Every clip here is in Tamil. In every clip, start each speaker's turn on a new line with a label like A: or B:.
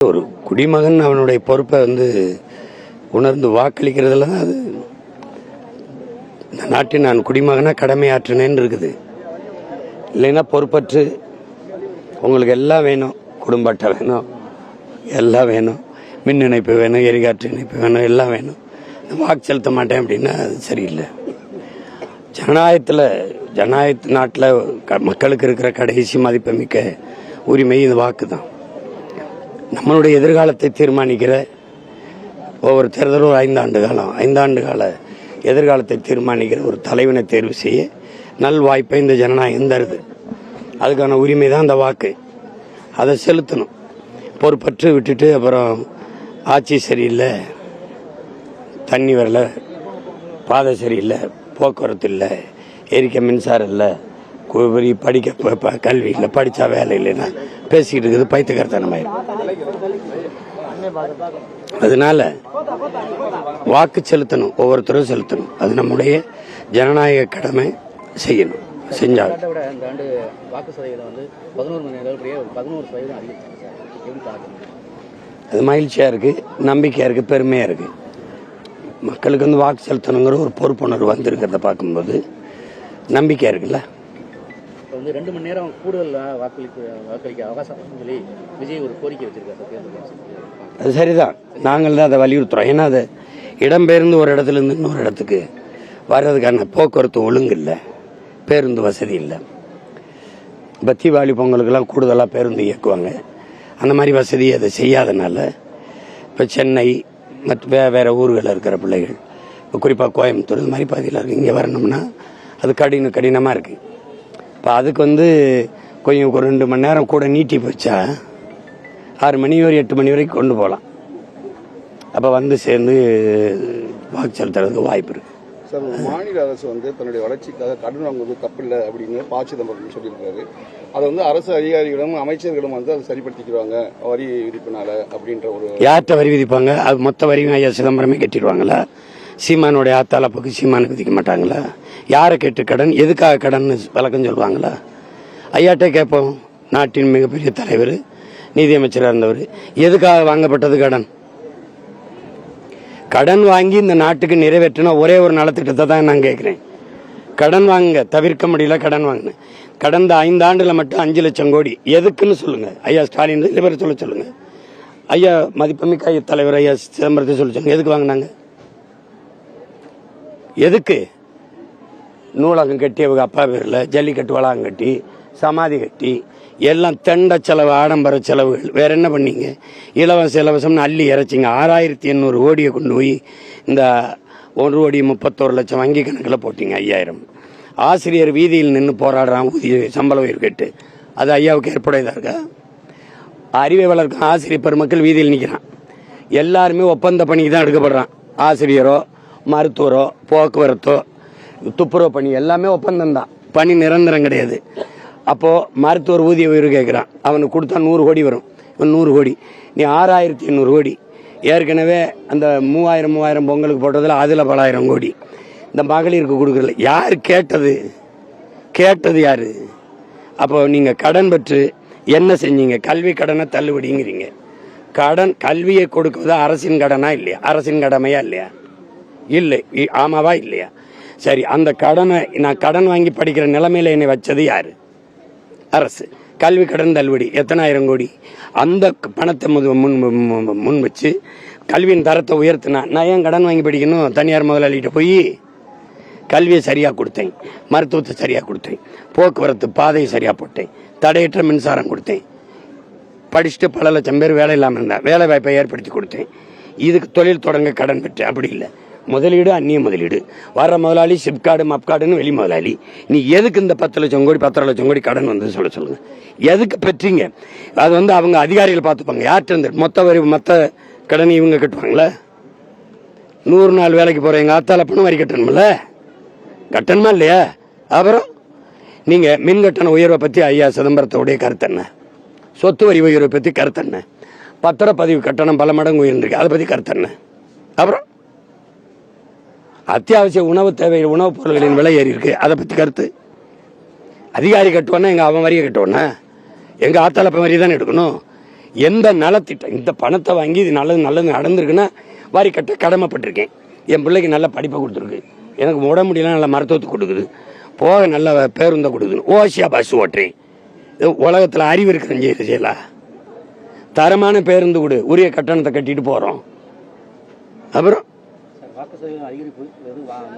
A: ஒரு குடிமகன் அவனுடைய பொறுப்பை உணர்ந்து வாக்களிக்கிறதுல தான் அது இந்த நாட்டில் நான் குடிமகனா கடமையாற்றினேன்னு இருக்குது. இல்லைன்னா பொறுப்பற்று உங்களுக்கு எல்லாம் வேணும், குடும்ப அட்டை வேணும், எல்லாம் வேணும், மின் இணைப்பு வேணும், எரிகாற்று இணைப்பு வேணும், எல்லாம் வேணும், வாக்கு செலுத்த மாட்டேன் அப்படின்னா அது சரியில்லை. ஜனநாயக நாட்டில் மக்களுக்கு இருக்கிற கடைசி மதிப்புமிக்க உரிமை இது வாக்கு தான். நம்மளுடைய எதிர்காலத்தை தீர்மானிக்கிற ஒவ்வொரு தேர்தலும் 5 ஆண்டு கால எதிர்காலத்தை தீர்மானிக்கிற ஒரு தலைவனை தேர்வு செய்ய நல்வாய்ப்பை இந்த ஜனநாயகம் தருது. அதுக்கான உரிமை தான் அந்த வாக்கு. அதை செலுத்தணும். பொறுப்பற்று விட்டுட்டு அப்புறம் ஆட்சி சரியில்லை, தண்ணி வரல, பாதை சரியில்லை, போக்குவரத்து இல்லை, எரிக்க மின்சாரம் இல்லை, படிக்க கல்வி இல்லை, படித்தா வேலை இல்லைன்னா பேசிக்கிட்டு இருக்குது பைத்தியக்காரத்தனமாயிரும். அதனால வாக்கு செலுத்தணும், ஒவ்வொருத்தரும் செலுத்தணும். அது நம்முடைய ஜனநாயக கடமை. செய்யணும். செஞ்சால் அது மகிழ்ச்சியா இருக்கு, நம்பிக்கையா இருக்கு, பெருமையா இருக்கு. மக்களுக்கு வாக்கு செலுத்தணுங்கிற ஒரு பொறுப்புணர்வு வந்திருக்கிறத பார்க்கும்போது நம்பிக்கையா இருக்குல்ல.
B: 2 மணி நேரம் கூடுதல் வாக்களிக்க அவகாசம் சொல்லி விஜய் ஒரு கோரிக்கை வச்சிருக்காரு.
A: அது சரிதான், நாங்கள் தான் அதை வலியுறுத்துறோம். ஏன்னா அது இடம்பெயர்ந்து ஒரு இடத்துல இருந்து இன்னொரு இடத்துக்கு வர்றதுக்கான போக்குவரத்து ஒழுங்கு இல்லை, பேருந்து வசதி இல்லை. இப்போ தீபாவளி பொங்கலுக்கெல்லாம் கூடுதலாக பேருந்து இயக்குவாங்க. அந்த மாதிரி வசதி அதை செய்யாதனால இப்போ சென்னை மற்ற வேறு ஊர்களில் இருக்கிற பிள்ளைகள், இப்போ குறிப்பாக கோயம்புத்தூர் இந்த மாதிரி பகுதியில் இருக்குது, இங்கே வரணும்னா அது கடினமாக இருக்குது. இப்போ அதுக்கு கொஞ்சம் ஒரு 2 மணி நேரம் கூட நீட்டி போச்சா 6 மணி ஒரு 8 மணி வரைக்கும் கொண்டு போகலாம். அப்போ சேர்ந்து வாக்கு செலுத்துறதுக்கு வாய்ப்பு இருக்கு.
C: சார், மாநில அரசு தன்னுடைய வளர்ச்சிக்காக கடன் வாங்குவது தப்பில்லை அப்படின்னு ப. சிதம்பரம் சொல்லியிருக்காரு. அதை அரசு அதிகாரிகளும் அமைச்சர்களும் அதை சரிப்படுத்திக்கிறாங்க வரி விதிப்பினால அப்படின்ற ஒரு.
A: யார்கிட்ட வரி விதிப்பாங்க? அது மொத்த வரியும் ஐயா சிதம்பரமே கட்டிடுவாங்களா? சீமானுடைய ஆத்தாளப்புக்கு சீமானுக்கு விதிக்க மாட்டாங்களா? யாரை கேட்டு கடன், எதுக்காக கடன் விளக்கம் சொல்லுவாங்களா? ஐயாட்டே கேட்போம். நாட்டின் மிகப்பெரிய தலைவர், நீதியமைச்சராக இருந்தவர், எதுக்காக வாங்கப்பட்டது கடன்? கடன் வாங்கி இந்த நாட்டுக்கு நிறைவேற்றின ஒரே ஒரு நலத்திட்டத்தை தான் நான் கேட்கிறேன். கடன் வாங்க தவிர்க்க முடியல, கடன் வாங்கினேன். கடந்த 5 ஆண்டுல மட்டும் 5 லட்சம் கோடி. எதுக்குன்னு சொல்லுங்க ஐயா ஸ்டாலின், இவரை சொல்லுங்க. ஐயா மதிப்புமிக்க ஐயா தலைவர் ஐயா சிதம்பரத்தை சொல்லுங்க, எதுக்கு வாங்கினாங்க? எதுக்கு? நூலகம் கட்டி அவங்க அப்பா பேர்ல, ஜல்லிக்கட்டு வளாகம் கட்டி, சமாதி கட்டி, எல்லாம் தெண்ட செலவு, ஆடம்பர செலவுகள். வேற என்ன பண்ணீங்க? இலவசம்னு அள்ளி இறைச்சிங்க. 6800 கோடியை கொண்டு போய் இந்த 1,31,00,000 வங்கி கணக்கில் போட்டீங்க. 5000 ஆசிரியர் வீதியில் நின்று போராடுறான் ஊதிய சம்பள உயர் கேட்டு. அது ஐயாவுக்கு ஏற்புடையதா இருக்கா? அறிவை வளர்க்கும் ஆசிரியர் பெருமக்கள் வீதியில் நிற்கிறான். எல்லாருமே ஒப்பந்த பணிக்கு தான் எடுக்கப்படுறான். ஆசிரியரோ, மருத்துவரோ, போக்குவரத்தோ, துப்புரவு பணி எல்லாமே ஒப்பந்தம் தான், பணி நிரந்தரம் கிடையாது. அப்போ மருத்துவர் ஊதிய உயர்வு கேட்கிறான், அவனுக்கு கொடுத்தா 100 கோடி வரும். 100 கோடி, நீ 6800 கோடி. ஏற்கனவே அந்த 3000 பொங்கலுக்கு போட்டதில் அதில் பல ஆயிரம் கோடி இந்த மகளிருக்கு கொடுக்கல. யார் கேட்டது யாரு? அப்போ நீங்க கடன் பெற்று என்ன செஞ்சீங்க? கல்வி கடனை தள்ளுபடிங்கிறீங்க. கல்வியை கொடுக்குவது அரசின் கடனா இல்லையா? அரசின் கடமையா இல்லையா? இல்லை. ஆமாவா இல்லையா? சரி, அந்த கடனை நான் கடன் வாங்கி படிக்கிற நிலைமையில என்னை வச்சது யாரு? அரசு. கல்வி கடன் தள்ளுபடி எத்தனை ஆயிரம் கோடி. அந்த பணத்தை முன் வச்சு கல்வியின் தரத்தை உயர்த்தினா நான் ஏன் கடன் வாங்கி படிக்கணும்? தனியார் முதலாளிகிட்ட போய் கல்வியை சரியா கொடுத்தேன், மருத்துவத்தை சரியா கொடுத்தேன், போக்குவரத்து பாதையை சரியா போட்டேன், தடையற்ற மின்சாரம் கொடுத்தேன், படிச்சுட்டு பல லட்சம் பேர் வேலை இல்லாமல் இருந்தா வேலை வாய்ப்பை ஏற்படுத்தி கொடுத்தேன். இதுக்கு தொழில் தொடங்க கடன் பெற்றேன். அப்படி இல்லை, முதலீடு அந்நிய முதலீடு. வர முதலாளி சிப்கார்டு மப்கார்டுன்னு வெளி முதலாளி. நீ எதுக்கு இந்த 10 லட்சம் கோடி 10 லட்சம் கோடி கடன் சொல்லுங்க? எதுக்கு பெற்றீங்க? அது அவங்க அதிகாரிகள் பார்த்துப்பாங்க. யார்கிட்ட மொத்த கடன் இவங்க கட்டுவாங்களா? 100 நாள் வேலைக்கு போற எங்க ஆத்தால பணம் வரி கட்டணுமா இல்லையா? அப்புறம் நீங்க மின் கட்டண உயர்வை பத்தி ஐயா சிதம்பரத்தோடைய கருத்து என்ன? சொத்து வரி உயர்வை பத்தி கருத்து என்ன? பத்திரப்பதிவு கட்டணம் பல மடங்கு உயர்ந்திருக்கு, அதை பத்தி கருத்து என்ன? அப்புறம் அத்தியாவசிய உணவு தேவை, உணவுப் பொருட்களின் விலை ஏறி இருக்கு, அதை பத்தி கருத்து. அதிகாரி கட்டுவானா எங்க அவன் வரியை கட்டுவானா? எங்க ஆத்தாளப்ப வரி தானே எடுக்கணும். எந்த நலத்திட்டம் இந்த பணத்தை வாங்கி இது நல்லது நல்லது நடந்திருக்குன்னா வரி கட்ட கடமைப்பட்டிருக்கேன். என் பிள்ளைக்கு நல்ல படிப்பை கொடுத்துருக்கு, எனக்கு உடம்புடியெல்லாம் நல்ல மருத்துவத்தை கொடுக்குது, போக நல்ல பேருந்தை கொடுக்குது, ஓசியா பஸ் ஓட்டுறேன். உலகத்தில் அறிவு இருக்கிற செய்யல தரமான பேருந்து கொடு, உரிய கட்டணத்தை கட்டிட்டு போகிறோம். அப்புறம்
B: வாக்கு சதவீதம் அதிகரிப்பு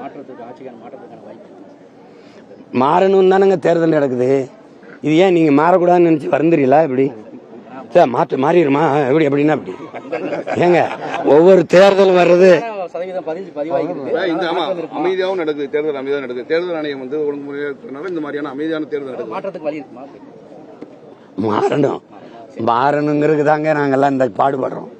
B: மாற்றத்துக்கு ஆட்சிக்கான மாற்றத்துக்கான வாய்ப்பு
A: மாறணும் தானங்க தேர்தல் நடக்குது. இது ஏன் நீங்கள் மாறக்கூடாதுன்னு நினச்சி வந்துடுறீங்களா? இப்படி சார் மாறிடுமா எப்படி எப்படின்னா அப்படி ஏங்க ஒவ்வொரு தேர்தல் வர்றது
B: சதவீதம் பதிவாகிருக்கு.
C: இந்த அமைதியாகவும் நடக்குது, தேர்தல் அமைதியாக நடக்குது. தேர்தல் ஆணையம் வந்து ஒழுங்குமுறையாக இருக்கிறதுனால இந்த மாதிரியான அமைதியான தேர்தல் நடக்குது.
B: மாற்றத்துக்கு வழி இருக்குமா?
A: மாறணுங்கிறதுக்கு தாங்க நாங்கெல்லாம் இந்த பாடுபடுறோம்.